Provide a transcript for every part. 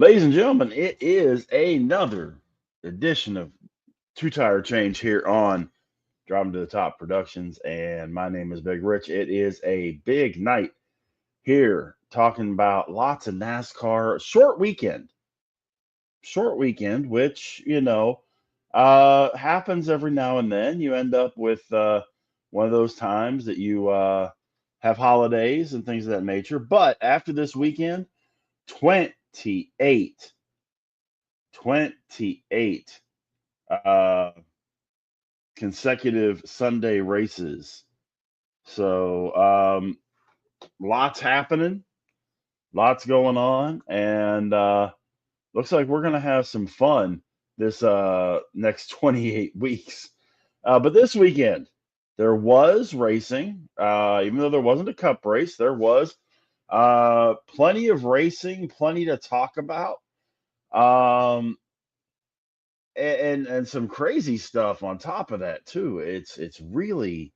Ladies and gentlemen, it is another edition of Two Tire Change here on Driving to the Top Productions, and my name is Big Rich. It is a big night here talking about lots of NASCAR. Short weekend, which happens every now and then. You end up with one of those times that you have holidays and things of that nature. But after this weekend, 28 28 uh, consecutive Sunday races. So lots happening, lots going on, and looks like we're going to have some fun this next 28 weeks. But this weekend, there was racing, even though there wasn't a cup race, there was plenty of racing, plenty to talk about. Um, and some crazy stuff on top of that too. It's really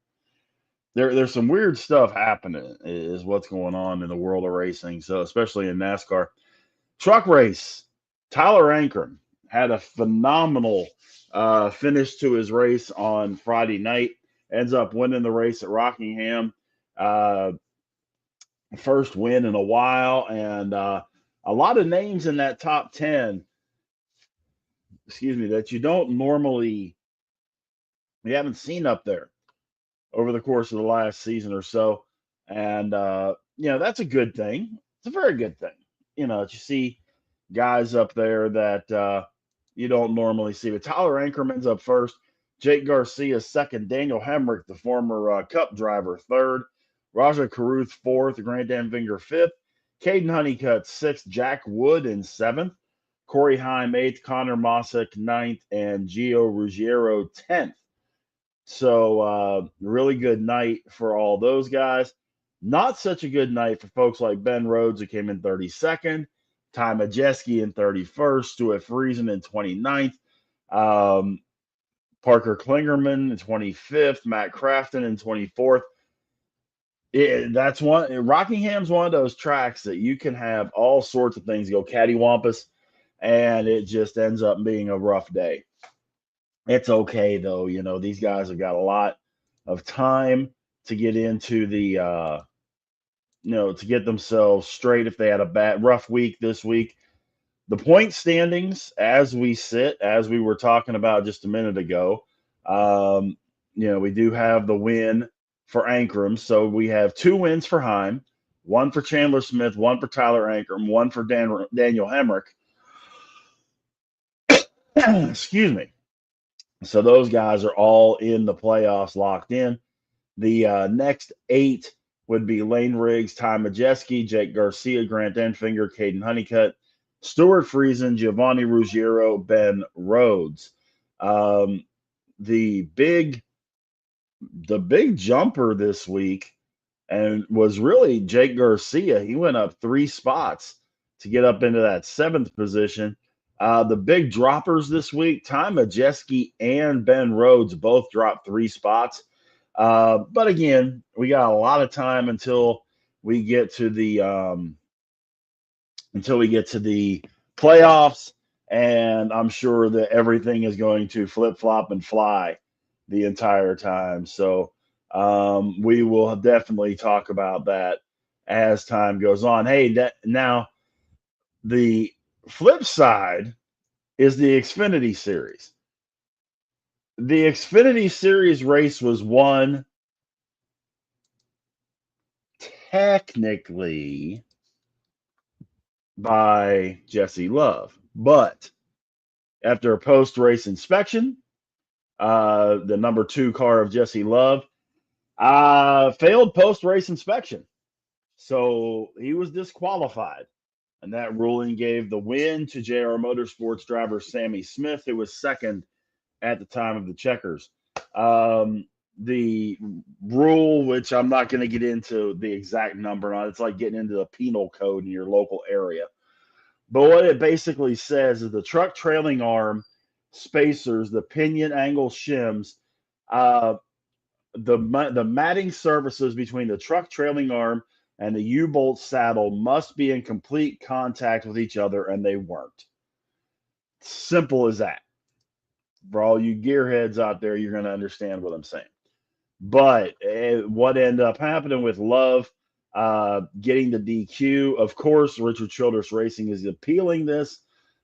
there's some weird stuff happening is what's going on in the world of racing. So especially in NASCAR truck race, Tyler Ankrum had a phenomenal finish to his race on Friday night. Ends up winning the race at Rockingham. Uh, First win in a while, and a lot of names in that top 10, excuse me, that you haven't seen up there over the course of the last season or so. And, that's a good thing. It's a very good thing, that you see guys up there that you don't normally see. But Tyler Ankrum ends up first, Jake Garcia second, Daniel Hemrick, the former Cup driver, third, Raja Caruth fourth, Grant Danvinger fifth, Caden Honeycutt sixth, Jack Wood in seventh, Corey Heim eighth, Connor Mossick ninth, and Gio Ruggiero 10th. So, really good night for all those guys. Not such a good night for folks like Ben Rhodes, who came in 32nd, Ty Majeski in 31st, Stuart Friesen in 29th, um, Parker Klingerman in 25th, Matt Crafton in 24th. Rockingham's one of those tracks that you can have all sorts of things go cattywampus, and it just ends up being a rough day. It's okay though, these guys have got a lot of time to get into to get themselves straight if they had a rough week this week. The point standings as we were talking about just a minute ago, we do have the win for Ankrum. So we have two wins for Heim, one for Chandler Smith, one for Tyler Ankrum, one for Daniel Hemrick. Excuse me. So those guys are all in the playoffs locked in. The next eight would be Lane Riggs, Ty Majeski, Jake Garcia, Grant Enfinger, Caden Honeycutt, Stuart Friesen, Giovanni Ruggiero, Ben Rhodes. The big jumper this week and was really Jake Garcia. He went up 3 spots to get up into that 7th position. The big droppers this week, Ty Majeski and Ben Rhodes both dropped 3 spots. But again, we got a lot of time until we get to the playoffs, and I'm sure that everything is going to flip flop and fly the entire time. So we will definitely talk about that as time goes on. Hey, now the flip side is the Xfinity Series. The Xfinity Series race was won technically by Jesse Love, but after a post-race inspection, the number 2 car of Jesse Love failed post-race inspection, so he was disqualified. And that ruling gave the win to JR Motorsports driver Sammy Smith, who was second at the time of the checkers. The rule, which I'm not going to get into the exact number on, it's like getting into the penal code in your local area. But what it basically says is the truck trailing arm spacers, the pinion angle shims, the matting surfaces between the truck trailing arm, and the U-bolt saddle must be in complete contact with each other, and they weren't. Simple as that. For all you gearheads out there, you're going to understand what I'm saying. But what ended up happening with Love getting the DQ, of course, Richard Childress Racing is appealing this,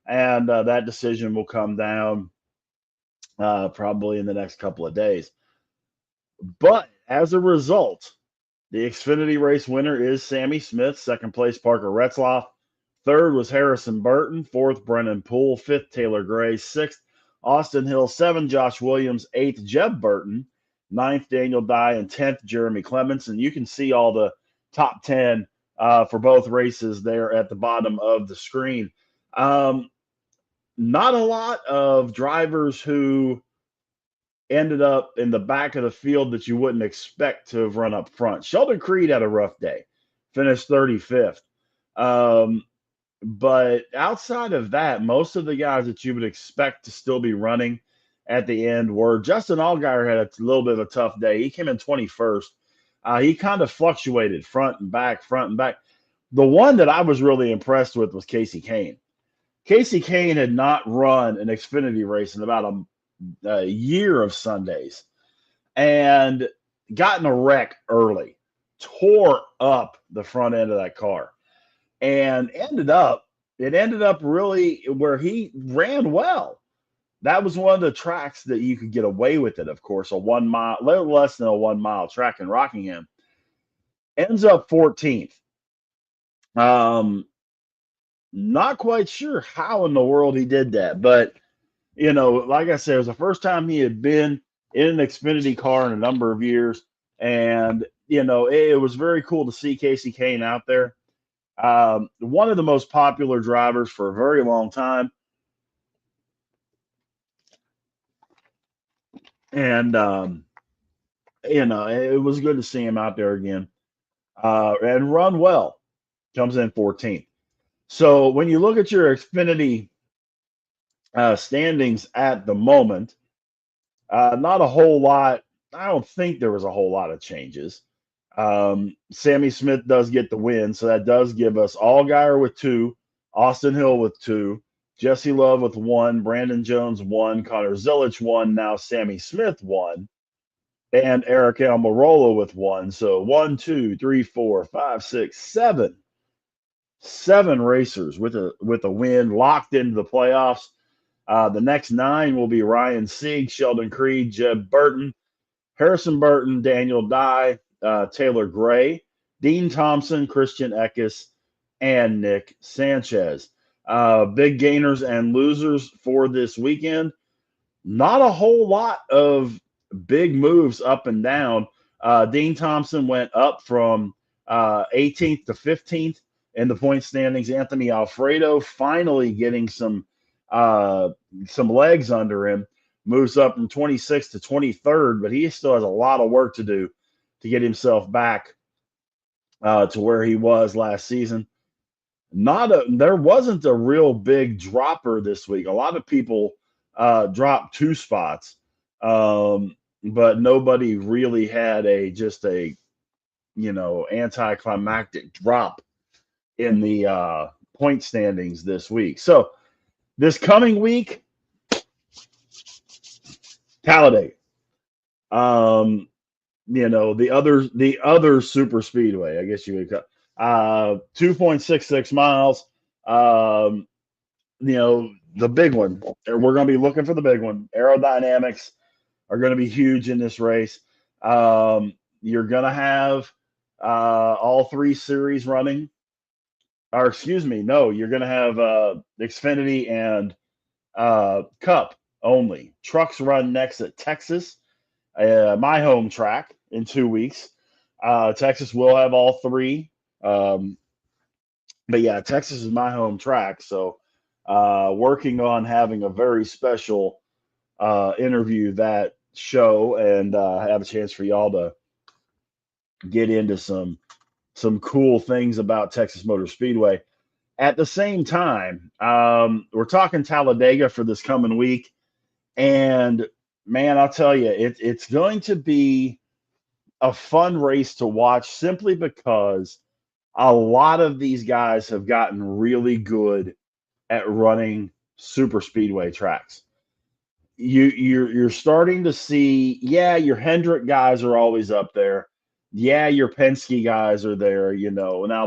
and that decision will come down probably in the next couple of days. But as a result, the Xfinity race winner is Sammy Smith. Second place, Parker Retzlaff. Third was Harrison Burton. Fourth, Brennan Poole. Fifth, Taylor Gray. Sixth, Austin Hill. Seventh, Josh Williams. Eighth, Jeb Burton. Ninth, Daniel Dye. And 10th, Jeremy Clements. And you can see all the top 10 for both races there at the bottom of the screen. Not a lot of drivers who ended up in the back of the field that you wouldn't expect to have run up front. Sheldon Creed had a rough day, finished 35th. But outside of that, most of the guys that you would expect to still be running at the end were. Justin Allgaier had a little bit of a tough day. He came in 21st. He kind of fluctuated front and back, front and back. The one that I was really impressed with was Casey Kane. Casey Kane had not run an Xfinity race in about a year of Sundays and got in a wreck early, tore up the front end of that car, and ended up really where he ran well. That was one of the tracks that you could get away with it, of course, a 1 mile, little less than a 1 mile track in Rockingham. Ends up 14th. Not quite sure how in the world he did that, but like I said, it was the first time he had been in an Xfinity car in a number of years. And, it was very cool to see Casey Kane out there. One of the most popular drivers for a very long time. And, it was good to see him out there again and run well. Comes in 14th. So when you look at your Xfinity standings at the moment, not a whole lot. I don't think there was a whole lot of changes. Sammy Smith does get the win, so that does give us Allgaier with 2, Austin Hill with 2, Jesse Love with 1, Brandon Jones 1, Connor Zilic 1, now Sammy Smith 1, and Eric Almirola with 1. So 1, 2, 3, 4, 5, 6, 7. 7 racers with a win locked into the playoffs. The next 9 will be Ryan Sieg, Sheldon Creed, Jeb Burton, Harrison Burton, Daniel Dye, Taylor Gray, Dean Thompson, Christian Eckes, and Nick Sanchez. Big gainers and losers for this weekend. Not a whole lot of big moves up and down. Dean Thompson went up from 18th to 15th in the point standings. Anthony Alfredo finally getting some legs under him, moves up from 26th to 23rd, but he still has a lot of work to do to get himself back to where he was last season. There wasn't a real big dropper this week. A lot of people dropped 2 spots, but nobody really had just a anticlimactic drop in the point standings this week. So this coming week, Talladega. The other super speedway, I guess you would call 2.66 miles. The big one. We're going to be looking for the big one. Aerodynamics are going to be huge in this race. You're going to have all 3 series running. Or excuse me, no, you're going to have Xfinity and Cup only. Trucks run next at Texas, my home track, in 2 weeks. Texas will have all 3. But yeah, Texas is my home track. So working on having a very special interview that show and have a chance for y'all to get into some cool things about Texas Motor Speedway. At the same time, we're talking Talladega for this coming week. And, man, I'll tell you, it's going to be a fun race to watch simply because a lot of these guys have gotten really good at running super speedway tracks. You're starting to see, yeah, your Hendrick guys are always up there. Yeah, your Penske guys are there, you know. Now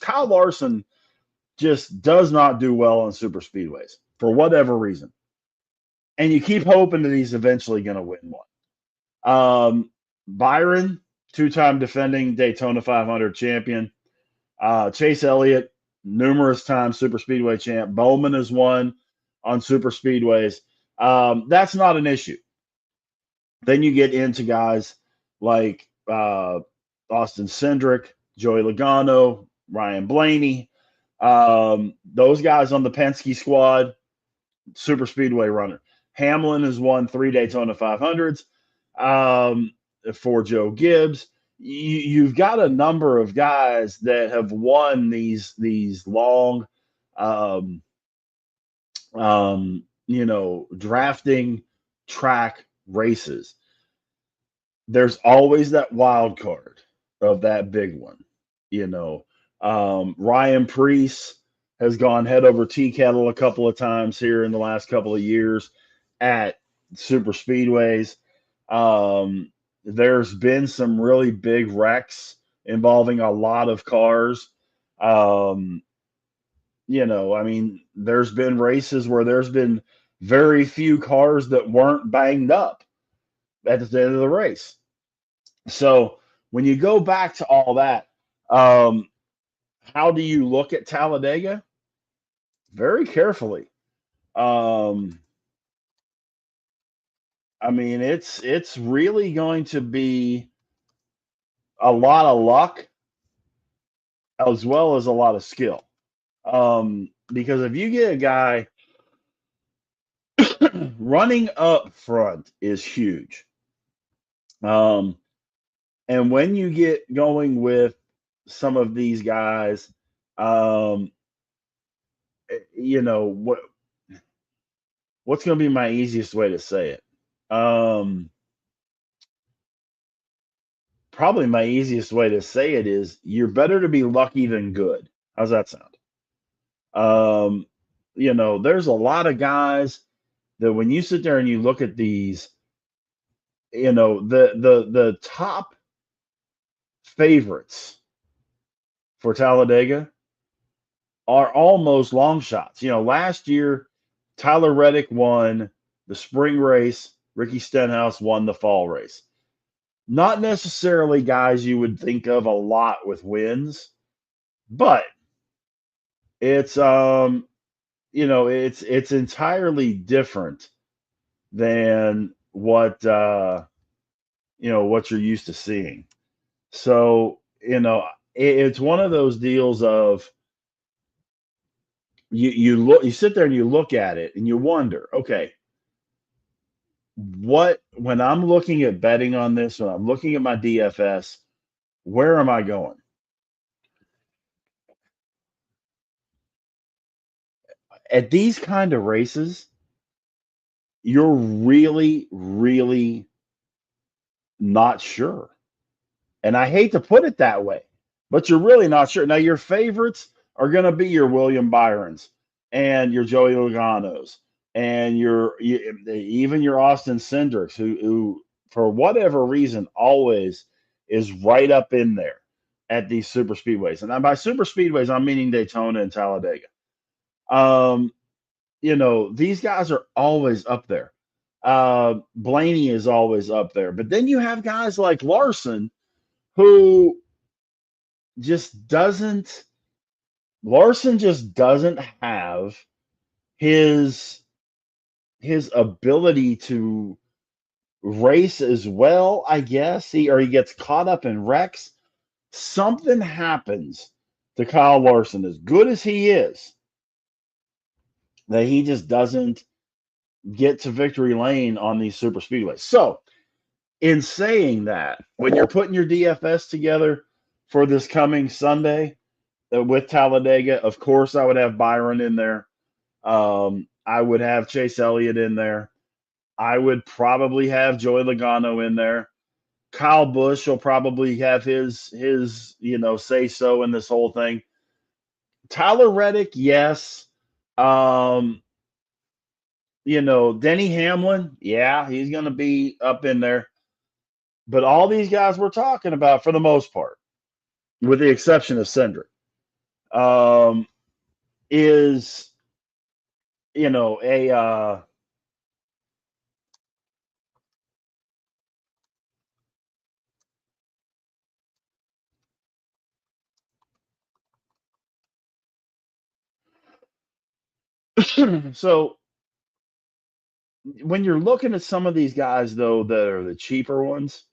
Kyle Larson just does not do well on super speedways for whatever reason. And you keep hoping that he's eventually going to win one. Byron, two-time defending Daytona 500 champion. Chase Elliott, numerous times super speedway champ. Bowman has won on super speedways. That's not an issue. Then you get into guys like Austin Cindric, Joey Logano, Ryan Blaney. Those guys on the Penske squad, super speedway runner. Hamlin has won 3 Daytona 500s for Joe Gibbs. You've got a number of guys that have won these long, drafting track races. There's always that wild card of that big one. Ryan Preece has gone head over tea kettle a couple of times here in the last couple of years at super speedways. There's been some really big wrecks involving a lot of cars. There's been races where there's been very few cars that weren't banged up at the end of the race. So when you go back to all that, how do you look at Talladega? Very carefully. It's really going to be a lot of luck as well as a lot of skill. Because if you get a guy running up front is huge. And when you get going with some of these guys, what's going to be my easiest way to say it? Probably my easiest way to say it is you're better to be lucky than good. How's that sound? There's a lot of guys that when you sit there and you look at these, the top favorites for Talladega are almost long shots. Last year, Tyler Reddick won the spring race. Ricky Stenhouse won the fall race. Not necessarily guys you would think of a lot with wins, but it's it's entirely different than what what you're used to seeing. So, it's one of those deals of you sit there and you look at it and you wonder, okay, when I'm looking at betting on this, when I'm looking at my DFS, where am I going? At these kind of races, you're really, really not sure. And I hate to put it that way, but you're really not sure. Now, your favorites are going to be your William Byrons and your Joey Logano's and even your Austin Cindrics, who for whatever reason always is right up in there at these super speedways. And by super speedways, I'm meaning Daytona and Talladega. These guys are always up there. Blaney is always up there. But then you have guys like Larson who just doesn't have his ability to race as well, I guess. He gets caught up in wrecks. Something happens to Kyle Larson, as good as he is, that he just doesn't get to victory lane on these super speedways. So, in saying that, when you're putting your DFS together for this coming Sunday with Talladega, of course, I would have Byron in there. I would have Chase Elliott in there. I would probably have Joey Logano in there. Kyle Busch will probably have his say so in this whole thing. Tyler Reddick, yes. Um, Denny Hamlin, yeah, he's going to be up in there. But all these guys we're talking about, for the most part, with the exception of Cindric, um, is a so when you're looking at some of these guys though that are the cheaper ones,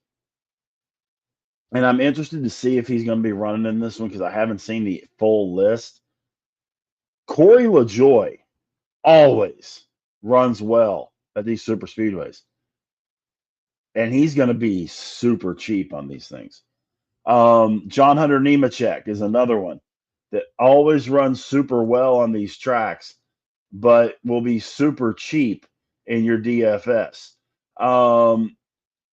and I'm interested to see if he's going to be running in this one because I haven't seen the full list. Corey LaJoy always runs well at these super speedways, and he's going to be super cheap on these things. John Hunter Nemechek is another one that always runs super well on these tracks, but will be super cheap in your DFS.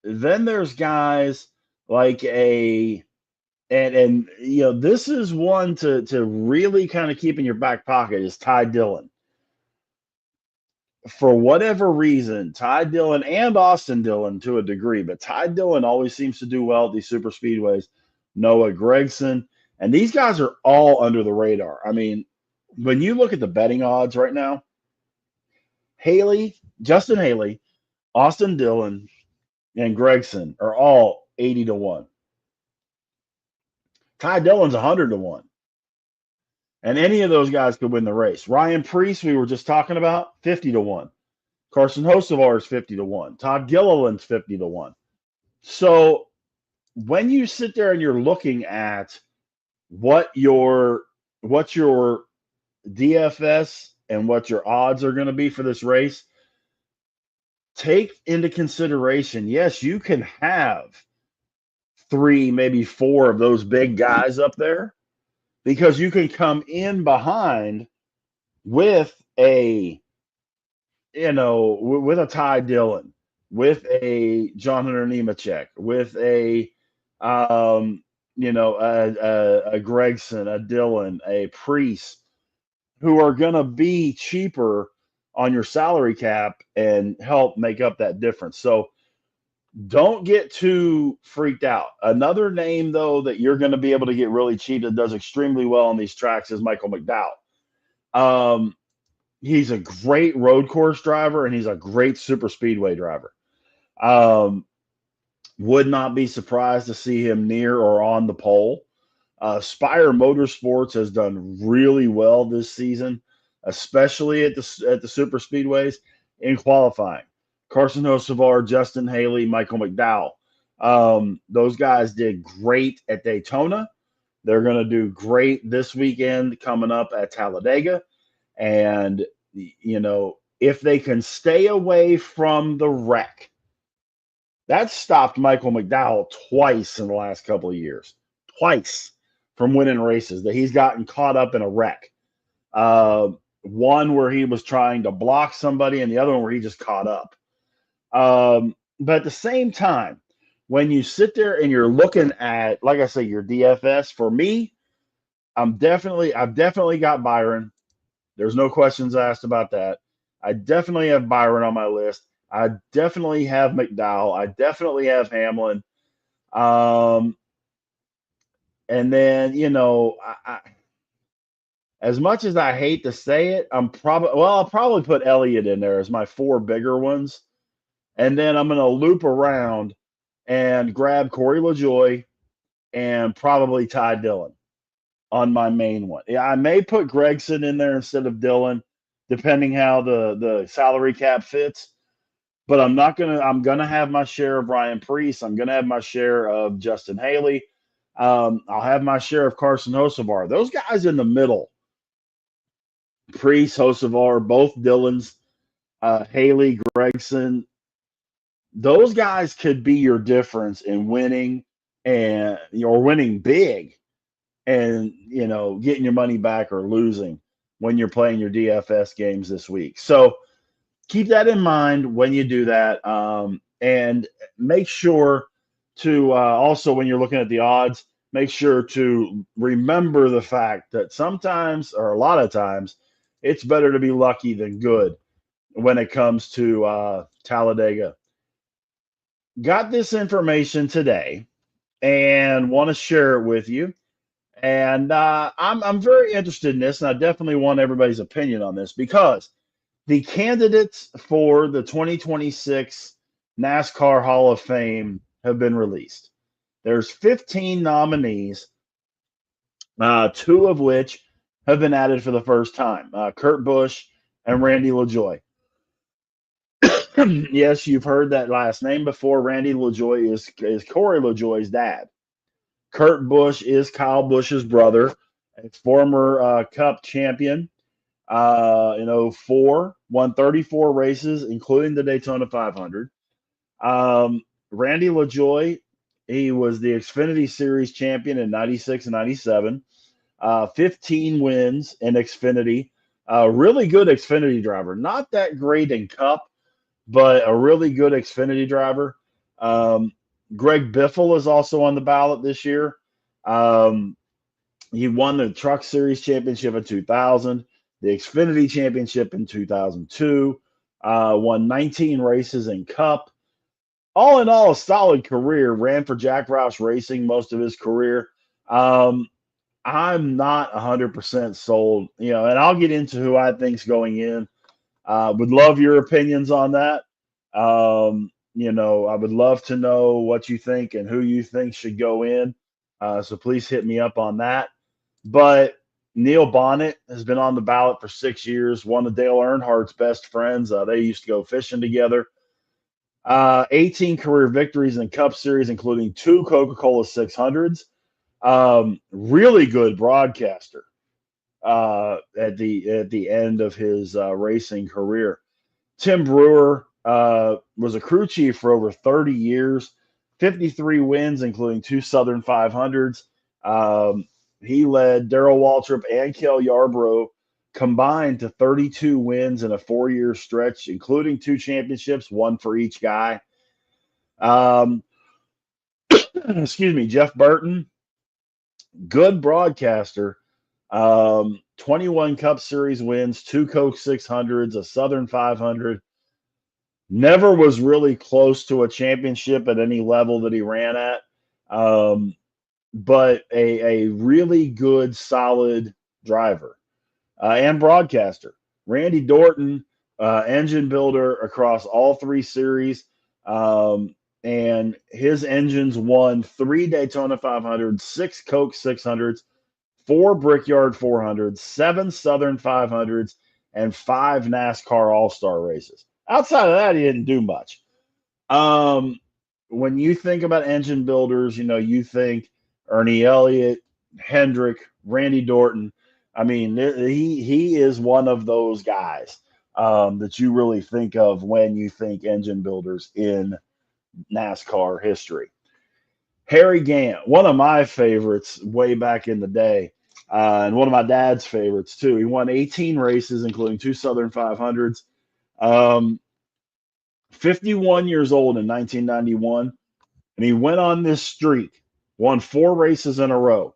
Then there's guys like this is one to really kind of keep in your back pocket is Ty Dillon. For whatever reason, Ty Dillon and Austin Dillon to a degree, but Ty Dillon always seems to do well at these super speedways. Noah Gragson, and these guys are all under the radar. I mean, when you look at the betting odds right now, Justin Haley, Austin Dillon, and Gragson are all 80 to 1. Ty Dillon's 100 to 1. And any of those guys could win the race. Ryan Preece, we were just talking about, 50 to 1. Carson Hocevar is 50 to 1. Todd Gilliland's 50 to 1. So when you sit there and you're looking at what your DFS and what your odds are going to be for this race, take into consideration, yes, you can have 3, maybe 4 of those big guys up there because you can come in behind with a Ty Dillon, with a John Hunter Nemechek, with a Gragson, a Dillon, a Priest, who are going to be cheaper on your salary cap and help make up that difference. So don't get too freaked out. Another name, though, that you're going to be able to get really cheap that does extremely well on these tracks is Michael McDowell. He's a great road course driver, and he's a great super speedway driver. Would not be surprised to see him near or on the pole. Spire Motorsports has done really well this season, especially at the super speedways in qualifying. Carson Hocevar, Justin Haley, Michael McDowell. Those guys did great at Daytona. They're going to do great this weekend coming up at Talladega. And, if they can stay away from the wreck, that stopped Michael McDowell twice in the last couple of years. Twice from winning races that he's gotten caught up in a wreck. One where he was trying to block somebody and the other one where he just caught up. But at the same time, when you sit there and you're looking at, like I say, your DFS, for me, I've definitely got Byron. There's no questions asked about that. I definitely have Byron on my list. I definitely have McDowell. I definitely have Hamlin. And then, as much as I hate to say it, I'll probably put Elliott in there as my 4 bigger ones. And then I'm going to loop around and grab Corey LaJoy and probably Ty Dillon on my main one. Yeah, I may put Gragson in there instead of Dillon, depending how the salary cap fits. But I'm gonna have my share of Ryan Preece. I'm gonna have my share of Justin Haley. I'll have my share of Carson Hocevar. Those guys in the middle, Preece, Hocevar, both Dillons, Haley, Gragson, those guys could be your difference in winning and you're winning big and getting your money back or losing when you're playing your DFS games this week. So keep that in mind when you do that, and make sure to also, when you're looking at the odds, make sure to remember the fact that sometimes, or a lot of times, it's better to be lucky than good when it comes to Talladega. Got this information today and want to share it with you. And I'm very interested in this, and I definitely want everybody's opinion on this because the candidates for the 2026 NASCAR Hall of Fame have been released. There's 15 nominees, two of which have been added for the first time: Kurt Busch and Randy LaJoie. Yes, you've heard that last name before. Randy LaJoie is Corey LaJoie's dad. Kurt Busch is Kyle Busch's brother, a former Cup champion in '04, won 34 races, including the Daytona 500. Randy LaJoie, he was the Xfinity Series champion in '96 and '97. 15 wins in Xfinity. Really good Xfinity driver. Not that great in Cup, but a really good Xfinity driver. Greg Biffle is also on the ballot this year. He won the Truck Series championship in 2000, the Xfinity championship in 2002, won 19 races in Cup. All in all, a solid career. Ran for Jack Roush Racing most of his career. I'm not 100% sold, and I'll get into who I think's going in. Would love your opinions on that. I would love to know what you think and who you think should go in. So please hit me up on that. But Neil Bonnet has been on the ballot for 6 years, one of Dale Earnhardt's best friends. They used to go fishing together. 18 career victories in Cup Series, including 2 Coca-Cola 600s. Really good broadcaster at the end of his racing career. Tim Brewer was a crew chief for over 30 years, 53 wins, including 2 Southern 500s. He led Darrell Waltrip and Cale Yarborough combined to 32 wins in a 4-year stretch, including 2 championships, 1 for each guy. Excuse me, Jeff Burton, good broadcaster. 21 Cup Series wins, 2 Coke 600s, a Southern 500. Never was really close to a championship at any level that he ran at. But a really good, solid driver and broadcaster. Randy Dorton, engine builder across all 3 series. And his engines won 3 Daytona 500s, 6 Coke 600s, 4 Brickyard 400s, 7 Southern 500s, and 5 NASCAR All-Star races. Outside of that, he didn't do much. When you think about engine builders, you think Ernie Elliott, Hendrick, Randy Dorton. I mean, he is one of those guys that you really think of when you think engine builders in NASCAR history. Harry Gant, one of my favorites way back in the day, and one of my dad's favorites too. He won 18 races, including 2 Southern 500s. 51 years old in 1991, and he went on this streak, won 4 races in a row.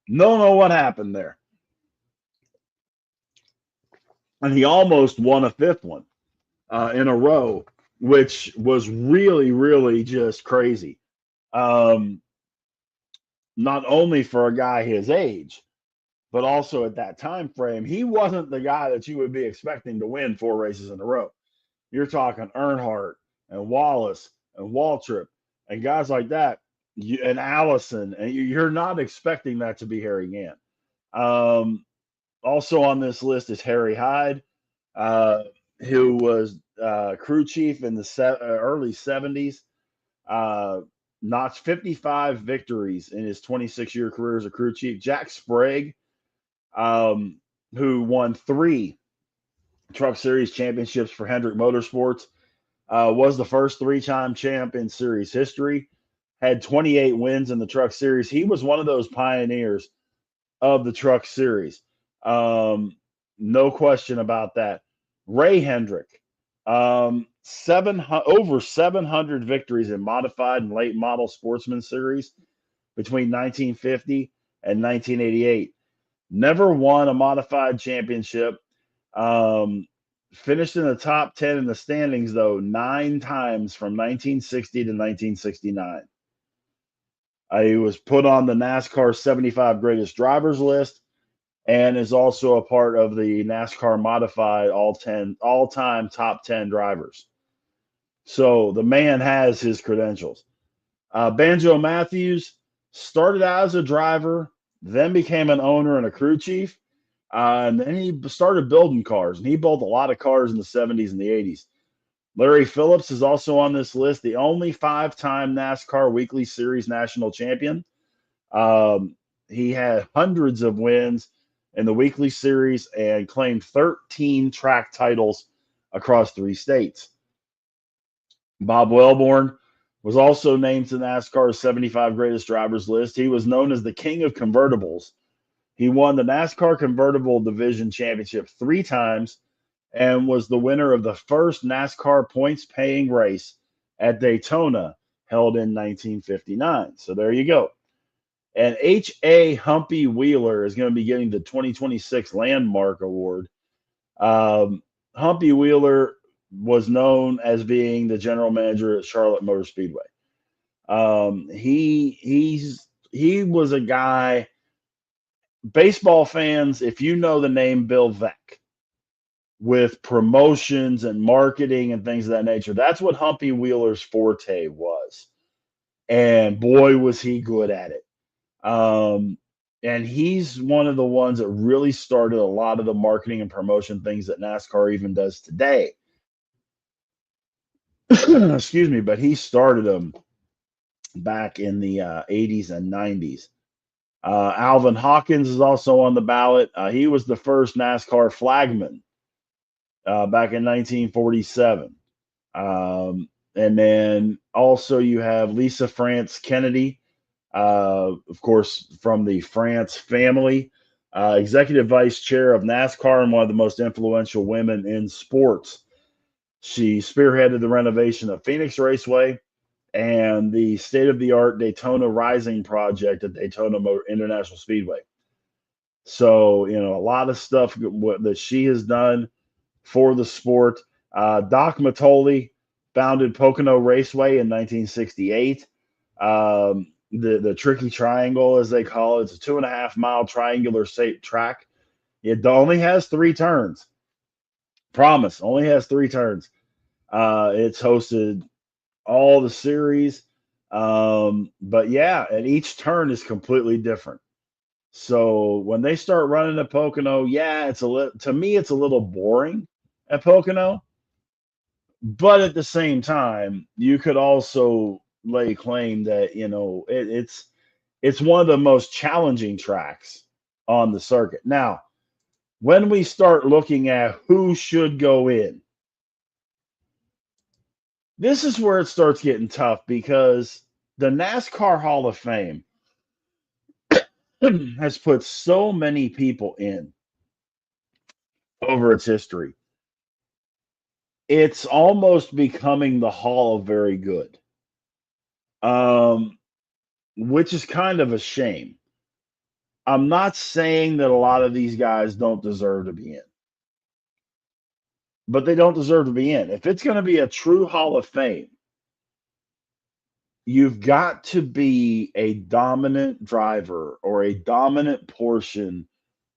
Don't know what happened there. And he almost won a 5th one in a row, which was really, really just crazy. Not only for a guy his age, but also at that time frame, he wasn't the guy that you would be expecting to win 4 races in a row. You're talking Earnhardt and Wallace and Waltrip and guys like that, and Allison, and you're not expecting that to be Harry Gant. Also on this list is Harry Hyde, who was crew chief in the early 70s. Notched 55 victories in his 26-year career as a crew chief. Jack Sprague, who won 3 Truck Series championships for Hendrick Motorsports, was the first 3-time champ in series history, had 28 wins in the Truck Series. He was one of those pioneers of the Truck Series. No question about that. Ray Hendrick, over 700 victories in modified and late model sportsman series between 1950 and 1988. Never won a modified championship. Um, Finished in the top 10 in the standings, though, 9 times from 1960 to 1969. He was put on the NASCAR 75 greatest drivers list and is also a part of the NASCAR modified all-time top 10 drivers. So the man has his credentials. Banjo Matthews started out as a driver, then became an owner and a crew chief, and then he started building cars, and he built a lot of cars in the 70s and the 80s. Larry Phillips is also on this list, the only 5-time NASCAR Weekly Series national champion. He had hundreds of wins in the Weekly Series and claimed 13 track titles across 3 states. Bob Wellborn was also named to NASCAR's 75 greatest drivers list. He was known as the king of convertibles. He won the NASCAR Convertible Division Championship 3 times and was the winner of the first NASCAR points-paying race at Daytona, held in 1959. So there you go. And H.A. Humpy Wheeler is going to be getting the 2026 Landmark Award. Humpy Wheeler was known as being the general manager at Charlotte Motor Speedway. He was a guy. Baseball fans, if you know the name Bill Veeck, with promotions and marketing and things of that nature, that's what Humpy Wheeler's forte was. And boy, was he good at it. And he's one of the ones that really started a lot of the marketing and promotion things that NASCAR even does today. Excuse me, but he started them back in the 80s and 90s. Alvin Hawkins is also on the ballot. He was the first NASCAR flagman back in 1947. And then also you have Lisa France Kennedy, of course, from the France family, executive vice chair of NASCAR and one of the most influential women in sports. She spearheaded the renovation of Phoenix Raceway and the state-of-the-art Daytona Rising project at Daytona International Speedway. So, a lot of stuff that she has done for the sport. Doc Matoli founded Pocono Raceway in 1968. The Tricky Triangle, as they call it, it's a 2.5-mile triangular track. It only has 3 turns. Promise, only has 3 turns. It's hosted all the series. But yeah, and each turn is completely different. So when they start running at Pocono, yeah, to me it's a little boring at Pocono. But at the same time, you could also lay claim that it's one of the most challenging tracks on the circuit. Now, when we start looking at who should go in, this is where it starts getting tough because the NASCAR Hall of Fame has put so many people in over its history. It's almost becoming the Hall of Very Good, which is kind of a shame. I'm not saying that a lot of these guys don't deserve to be in, but they don't deserve to be in. If it's going to be a true Hall of Fame, you've got to be a dominant driver or a dominant portion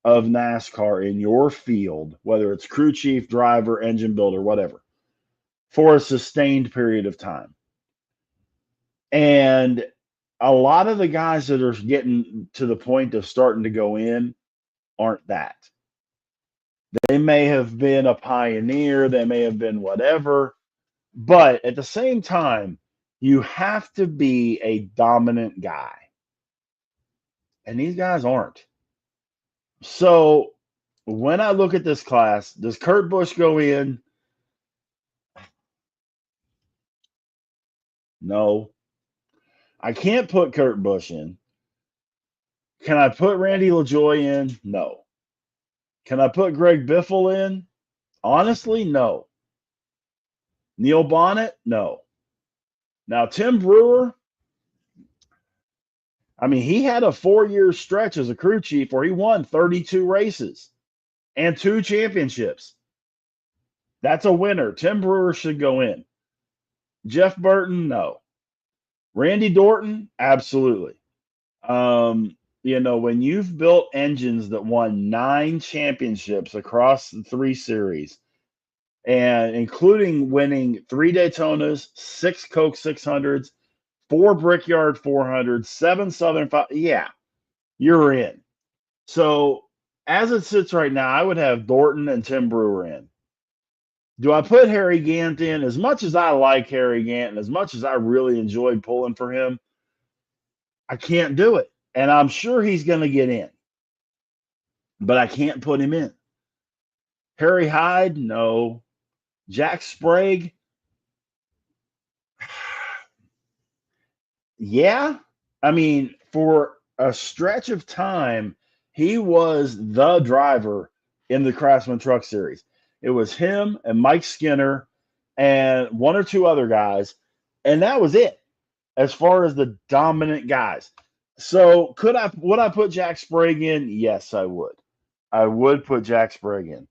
of NASCAR in your field, whether it's crew chief, driver, engine builder, whatever, for a sustained period of time. And a lot of the guys that are getting to the point of starting to go in aren't that. They may have been a pioneer, they may have been whatever, but at the same time, you have to be a dominant guy. And these guys aren't. So when I look at this class, does Kurt Busch go in? No. I can't put Kurt Busch in. Can I put Randy LaJoie in? No. Can I put Greg Biffle in? Honestly, no. Neil Bonnet, no. Now, Tim Brewer, I mean, he had a 4-year stretch as a crew chief where he won 32 races and 2 championships. That's a winner. Tim Brewer should go in. Jeff Burton, no. Randy Dorton, absolutely. When you've built engines that won 9 championships across the 3 series, and including winning 3 Daytonas, 6 Coke 600s, 4 Brickyard 400s, 7 Southern 5, yeah, you're in. So as it sits right now, I would have Dorton and Tim Brewer in. Do I put Harry Gant in? As much as I like Harry Gant and as much as I really enjoyed pulling for him, I can't do it. And I'm sure he's going to get in, but I can't put him in. Harry Hyde, no. Jack Sprague, yeah. I mean, for a stretch of time, he was the driver in the Craftsman Truck Series. It was him and Mike Skinner and 1 or 2 other guys, and that was it as far as the dominant guys. So would I put Jack Sprague in? Yes, I would. I would put Jack Sprague in.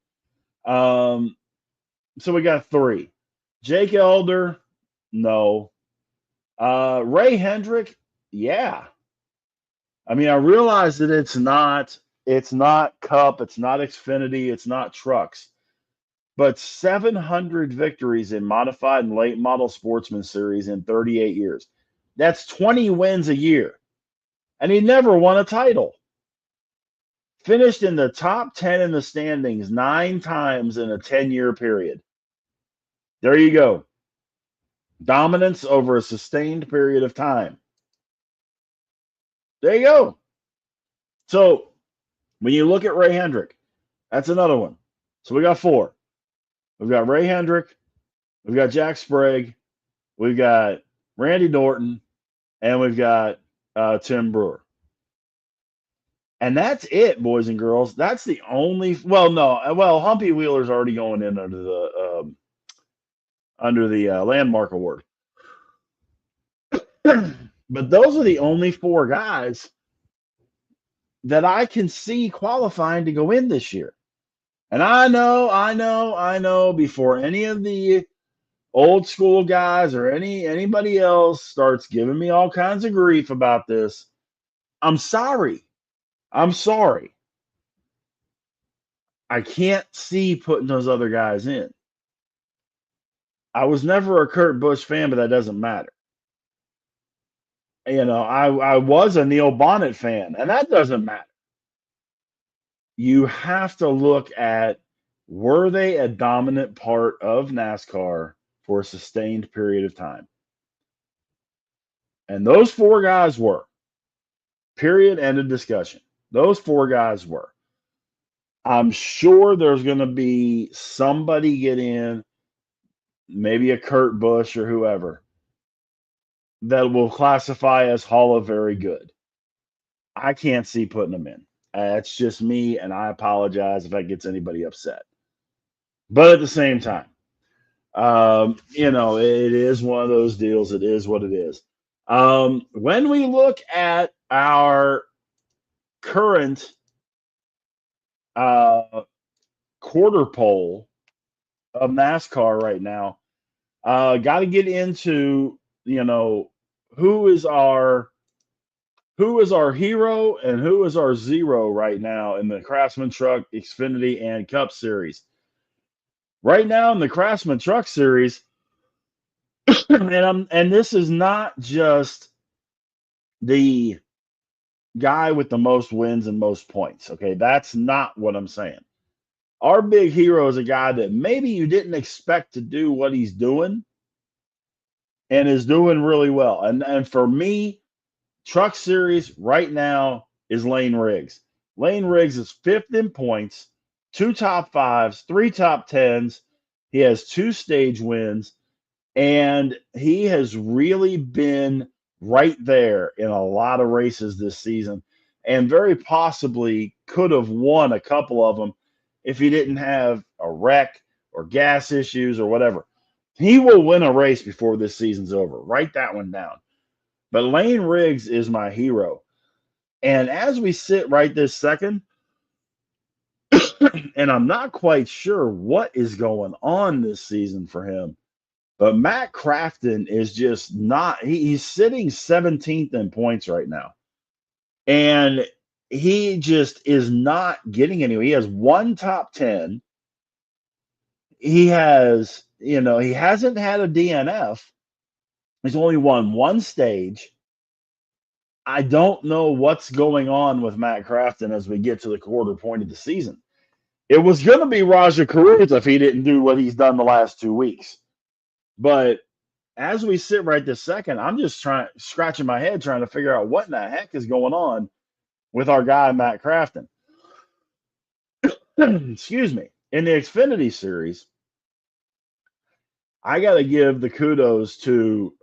So we got 3. Jake Elder, no. Ray Hendrick, yeah. I mean, I realize that it's not Cup, it's not Xfinity, it's not trucks, but 700 victories in modified and late model sportsman series in 38 years. That's 20 wins a year. And he never won a title. Finished in the top 10 in the standings 9 times in a 10-year period. There you go. Dominance over a sustained period of time. There you go. So when you look at Ray Hendrick, that's another one. So we got 4. We've got Ray Hendrick, we've got Jack Sprague, we've got Randy Norton, and we've got Tim Brewer. And that's it, boys and girls. That's the only. Well, no. Well, Humpy Wheeler's already going in under the landmark award. But those are the only 4 guys that I can see qualifying to go in this year. And I know. Before any of the old school guys or anybody else starts giving me all kinds of grief about this, I'm sorry. I'm sorry. I can't see putting those other guys in. I was never a Kurt Busch fan, but that doesn't matter. I was a Neil Bonnet fan, and that doesn't matter. You have to look at, were they a dominant part of NASCAR for a sustained period of time? And those 4 guys were. Period. End of discussion. Those 4 guys were. I'm sure there's going to be somebody get in, maybe a Kurt Busch or whoever, that will classify as Hall of Very Good. I can't see putting them in. That's just me, and I apologize if that gets anybody upset. But at the same time, it is one of those deals. It is what it is. When we look at our current quarter pole of NASCAR right now, got to get into, who is our hero and who is our zero right now in the Craftsman Truck, Xfinity, and Cup Series. Right now in the Craftsman Truck Series, and this is not just the guy with the most wins and most points. Okay, that's not what I'm saying. Our big hero is a guy that maybe you didn't expect to do what he's doing and is doing really well. And for me, Truck Series right now is Lane Riggs. Lane Riggs is 5th in points, 2 top 5s, 3 top 10s. He has 2 stage wins, and he has really been right there in a lot of races this season, and very possibly could have won a couple of them if he didn't have a wreck or gas issues or whatever. He will win a race before this season's over. Write that one down. But Lane Riggs is my hero. And as we sit right this second, and I'm not quite sure what is going on this season for him, but Matt Crafton is just not, he's sitting 17th in points right now. And he just is not getting anywhere. He has one top 10. He has, he hasn't had a DNF. He's only won one stage. I don't know what's going on with Matt Crafton as we get to the quarter point of the season. It was going to be Raja Caruth if he didn't do what he's done the last 2 weeks. But as we sit right this second, I'm just scratching my head trying to figure out what in the heck is going on with our guy, Matt Crafton. Excuse me. In the Xfinity Series, I got to give the kudos to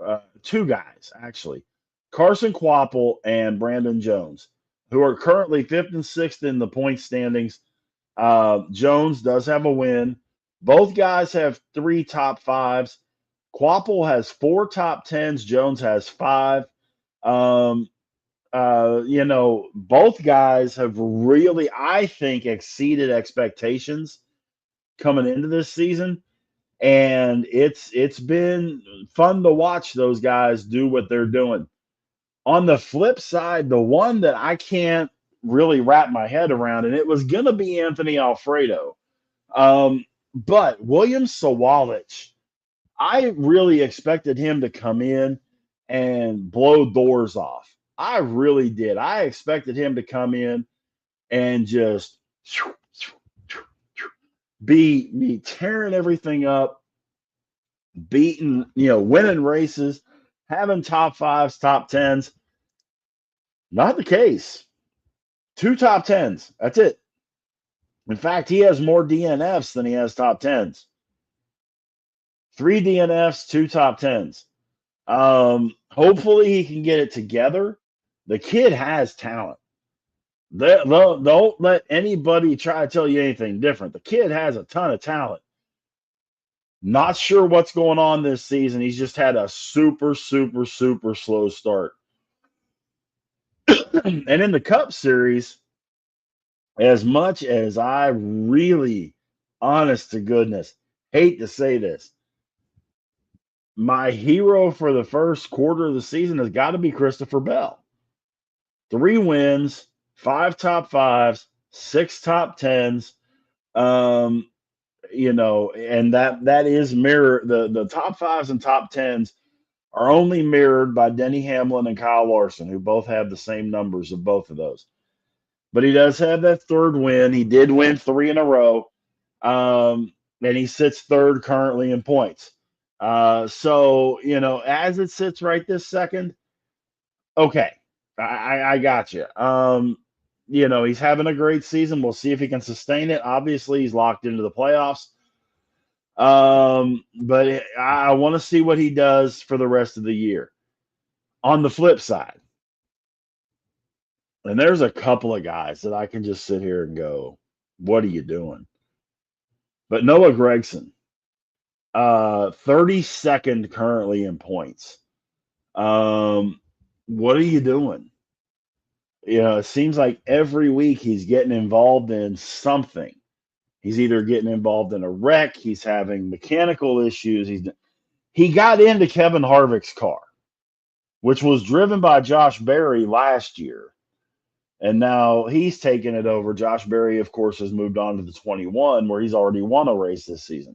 two guys, actually, Carson Kvapil and Brandon Jones, who are currently 5th and 6th in the point standings. Jones does have a win. Both guys have 3 top 5s. Kvapil has 4 top 10s. Jones has 5. Both guys have really, I think, exceeded expectations coming into this season. And it's been fun to watch those guys do what they're doing. On the flip side, the one that I can't really wrap my head around, and it was going to be Anthony Alfredo. But William Sawalich, I really expected him to come in and blow doors off. I really did. I expected him to come in and just be tearing everything up, beating, winning races, having top 5s, top 10s. Not the case. 2 top 10s. That's it. In fact, he has more DNFs than he has top 10s. 3 DNFs, 2 top 10s. Hopefully he can get it together. The kid has talent. Don't let anybody try to tell you anything different. The kid has a ton of talent. Not sure what's going on this season. He's just had a super, super, super slow start. And in the Cup Series, as much as I really, honest to goodness, hate to say this, my hero for the first quarter of the season has got to be Christopher Bell. 3 wins, 5 top 5s, 6 top 10s. And that is mirror. The top 5s and top 10s are only mirrored by Denny Hamlin and Kyle Larson, who both have the same numbers of both of those. But he does have that 3rd win. He did win 3 in a row. And he sits 3rd currently in points. So, as it sits right this second, okay, I got you. He's having a great season. We'll see if he can sustain it. Obviously, he's locked into the playoffs. But I want to see what he does for the rest of the year. On the flip side, and there's a couple of guys that I can just sit here and go, what are you doing? But Noah Gragson, 32nd currently in points. What are you doing? It seems like every week he's getting involved in something. He's either getting involved in a wreck, he's having mechanical issues. He got into Kevin Harvick's car, which was driven by Josh Berry last year. And now he's taken it over. Josh Berry, of course, has moved on to the 21, where he's already won a race this season.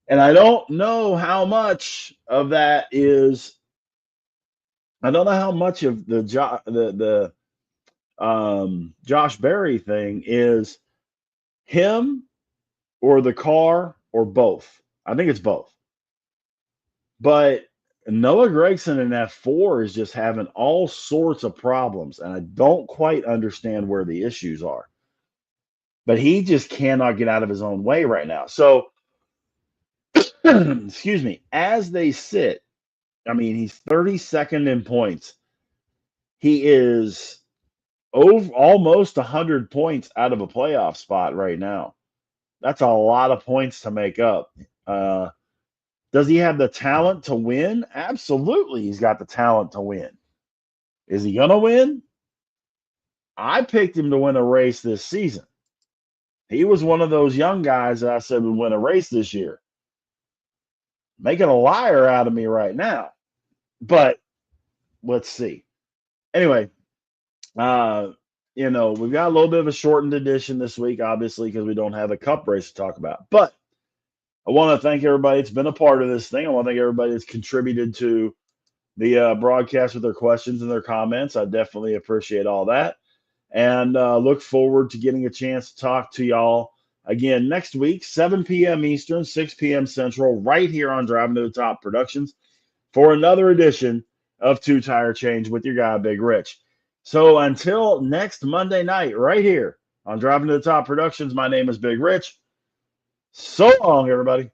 And I don't know how much of that is. I don't know how much of the Josh Berry thing is him or the car or both. I think it's both. But Noah Gragson in F4 is just having all sorts of problems, and I don't quite understand where the issues are. But he just cannot get out of his own way right now. So, excuse me, as they sit, he's 32nd in points. He is almost 100 points out of a playoff spot right now. That's a lot of points to make up. Does he have the talent to win? Absolutely, he's got the talent to win. Is he going to win? I picked him to win a race this season. He was one of those young guys that I said would win a race this year. Making a liar out of me right now. But let's see. Anyway, we've got a little bit of a shortened edition this week, obviously, because we don't have a cup race to talk about. But I want to thank everybody that's been a part of this thing. I want to thank everybody that's contributed to the broadcast with their questions and their comments. I definitely appreciate all that. And look forward to getting a chance to talk to y'all again next week, 7 p.m. Eastern, 6 p.m. Central, right here on Driving to the Top Productions for another edition of Two Tire Change with your guy, Big Rich. So until next Monday night, right here on Driving to the Top Productions, my name is Big Rich. So long, everybody.